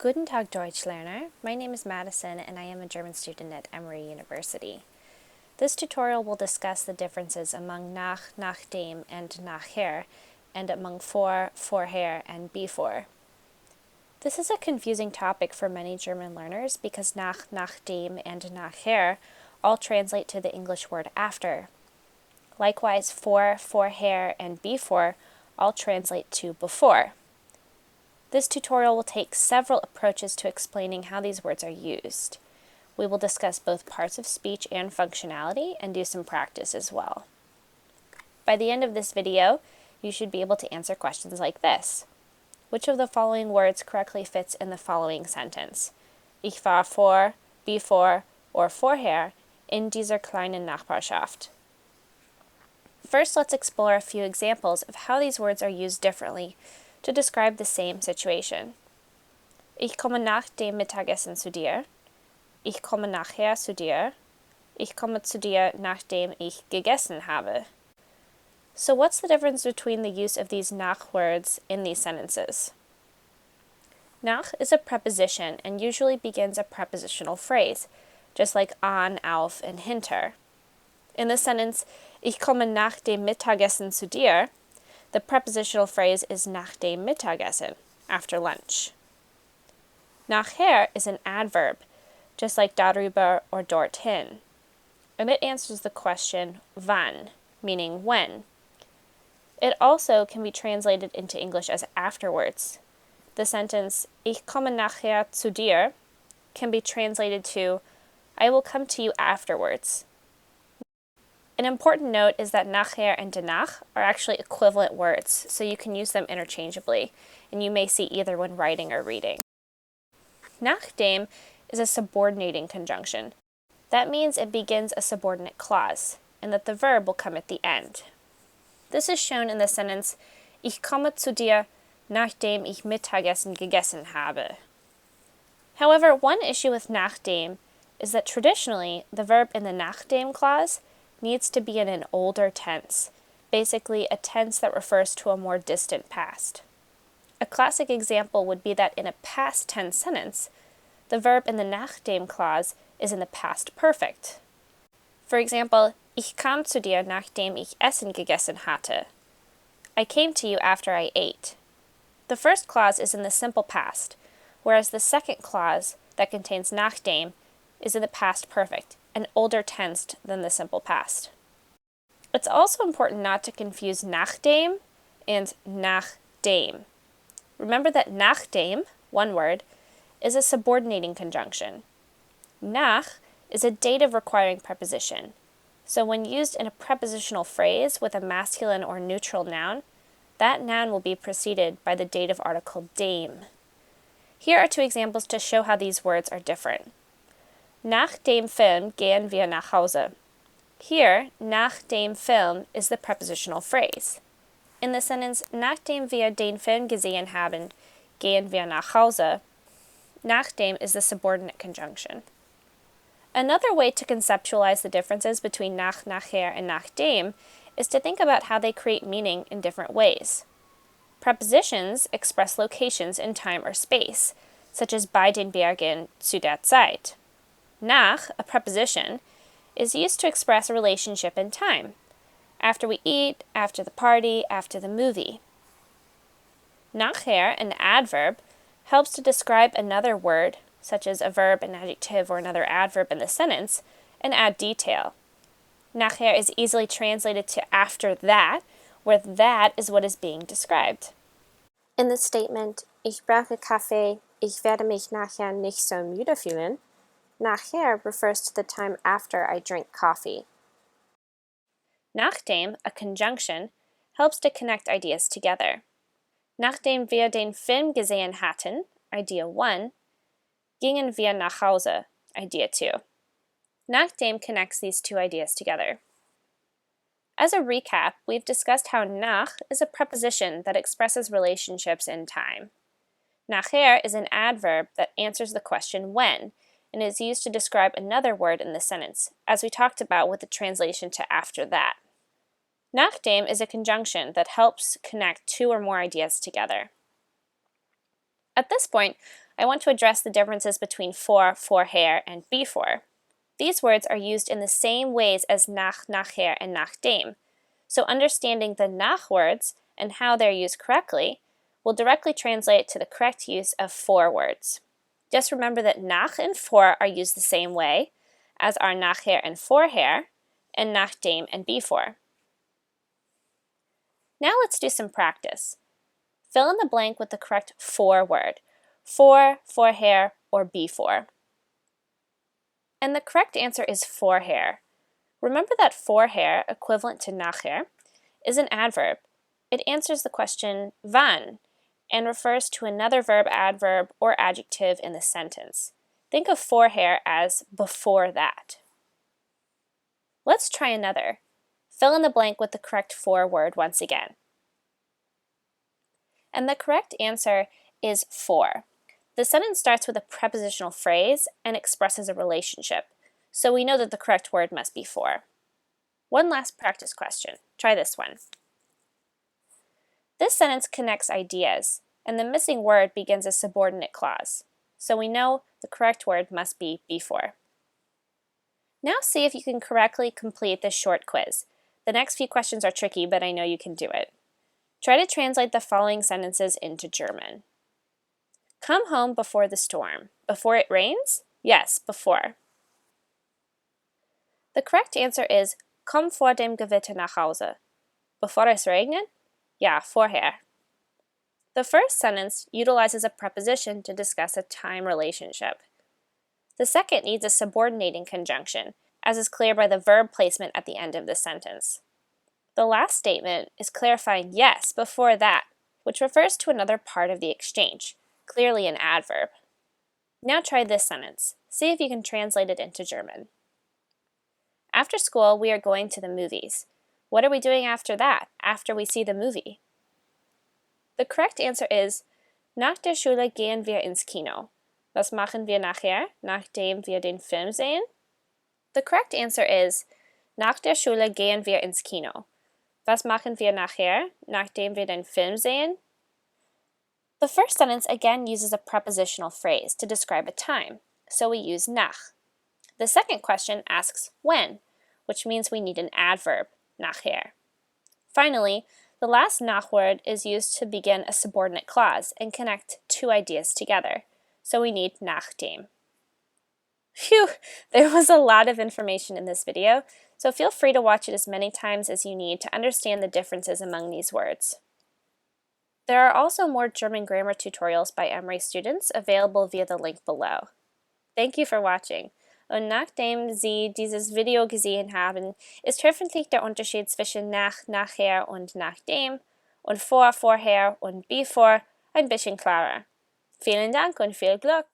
Guten Tag, Deutschlerner. My name is Madison, and I am a German student at Emory University. This tutorial will discuss the differences among nach, nachdem, and nachher, and among vor, vorher, and before. This is a confusing topic for many German learners because nach, nachdem, and nachher all translate to the English word after. Likewise, vor, vorher, and before all translate to before. This tutorial will take several approaches to explaining how these words are used. We will discuss both parts of speech and functionality and do some practice as well. By the end of this video, you should be able to answer questions like this. Which of the following words correctly fits in the following sentence? Ich war vor, before, or vorher in dieser kleinen Nachbarschaft. First, let's explore a few examples of how these words are used differently to describe the same situation. Ich komme nach dem Mittagessen zu dir. Ich komme nachher zu dir. Ich komme zu dir, nachdem ich gegessen habe. So what's the difference between the use of these nach words in these sentences? Nach is a preposition and usually begins a prepositional phrase, just like an, auf, and hinter. In the sentence, Ich komme nach dem Mittagessen zu dir, the prepositional phrase is nach dem Mittagessen, after lunch. Nachher is an adverb, just like darüber or dorthin, and it answers the question wann, meaning when. It also can be translated into English as afterwards. The sentence, Ich komme nachher zu dir, can be translated to, I will come to you afterwards. An important note is that nachher and danach are actually equivalent words, so you can use them interchangeably, and you may see either when writing or reading. Nachdem is a subordinating conjunction. That means it begins a subordinate clause, and that the verb will come at the end. This is shown in the sentence, Ich komme zu dir, nachdem ich Mittagessen gegessen habe. However, one issue with nachdem is that traditionally, the verb in the nachdem clause needs to be in an older tense, basically a tense that refers to a more distant past. A classic example would be that in a past tense sentence, the verb in the nachdem clause is in the past perfect. For example, Ich kam zu dir, nachdem ich Essen gegessen hatte. I came to you after I ate. The first clause is in the simple past, whereas the second clause, that contains nachdem, is in the past perfect, an older tense than the simple past. It's also important not to confuse nachdem and nachdem. Remember that nachdem, one word, is a subordinating conjunction. Nach is a dative requiring preposition, so when used in a prepositional phrase with a masculine or neutral noun, that noun will be preceded by the dative article dem. Here are two examples to show how these words are different. Nach dem Film gehen wir nach Hause. Here, nach dem Film is the prepositional phrase. In the sentence, nachdem wir den Film gesehen haben, gehen wir nach Hause, nachdem is the subordinate conjunction. Another way to conceptualize the differences between nach, nachher, and nachdem is to think about how they create meaning in different ways. Prepositions express locations in time or space, such as bei den Bergen zu der Zeit. Nach, a preposition, is used to express a relationship in time. After we eat, after the party, after the movie. Nachher, an adverb, helps to describe another word, such as a verb, an adjective, or another adverb in the sentence, and add detail. Nachher is easily translated to after that, where that is what is being described. In the statement, Ich brauche Kaffee, ich werde mich nachher nicht so müde fühlen, nachher refers to the time after I drink coffee. Nachdem, a conjunction, helps to connect ideas together. Nachdem wir den Film gesehen hatten, idea 1, gingen wir nach Hause, idea 2. Nachdem connects these two ideas together. As a recap, we've discussed how nach is a preposition that expresses relationships in time. Nachher is an adverb that answers the question when, and is used to describe another word in the sentence, as we talked about with the translation to after that. Nachdem is a conjunction that helps connect two or more ideas together. At this point, I want to address the differences between vor, vorher, and before. These words are used in the same ways as nach, nachher, and nachdem, so understanding the nach words and how they're used correctly will directly translate to the correct use of for words. Just remember that nach and vor are used the same way as are nachher and vorher, and nachdem and before. Now let's do some practice. Fill in the blank with the correct for word, for, vorher, or before. And the correct answer is vorher. Remember that vorher, equivalent to nachher, is an adverb. It answers the question wann and refers to another verb, adverb, or adjective in the sentence. Think of vorher as before that. Let's try another. Fill in the blank with the correct for word once again. And the correct answer is for. The sentence starts with a prepositional phrase and expresses a relationship, so we know that the correct word must be for. One last practice question. Try this one. This sentence connects ideas, and the missing word begins a subordinate clause, so we know the correct word must be before. Now see if you can correctly complete this short quiz. The next few questions are tricky, but I know you can do it. Try to translate the following sentences into German. Come home before the storm. Before it rains? Yes, before. The correct answer is komm vor dem Gewitter nach Hause. Bevor es regnet? Ja, vorher. The first sentence utilizes a preposition to discuss a time relationship. The second needs a subordinating conjunction, as is clear by the verb placement at the end of the sentence. The last statement is clarifying yes before that, which refers to another part of the exchange, clearly an adverb. Now try this sentence. See if you can translate it into German. After school, we are going to the movies. What are we doing after that, after we see the movie? The correct answer is, nach der Schule gehen wir ins Kino. Was machen wir nachher, nachdem wir den Film sehen? The correct answer is, nach der Schule gehen wir ins Kino. Was machen wir nachher, nachdem wir den Film sehen? The first sentence again uses a prepositional phrase to describe a time, so we use nach. The second question asks when, which means we need an adverb, nachher. Finally, the last nach word is used to begin a subordinate clause and connect two ideas together, so we need nachdem. Phew, there was a lot of information in this video, so feel free to watch it as many times as you need to understand the differences among these words. There are also more German grammar tutorials by Emory students available via the link below. Thank you for watching. Und nachdem Sie dieses Video gesehen haben, ist hoffentlich der Unterschied zwischen nach, nachher und nachdem und vor, vorher und before ein bisschen klarer. Vielen Dank und viel Glück!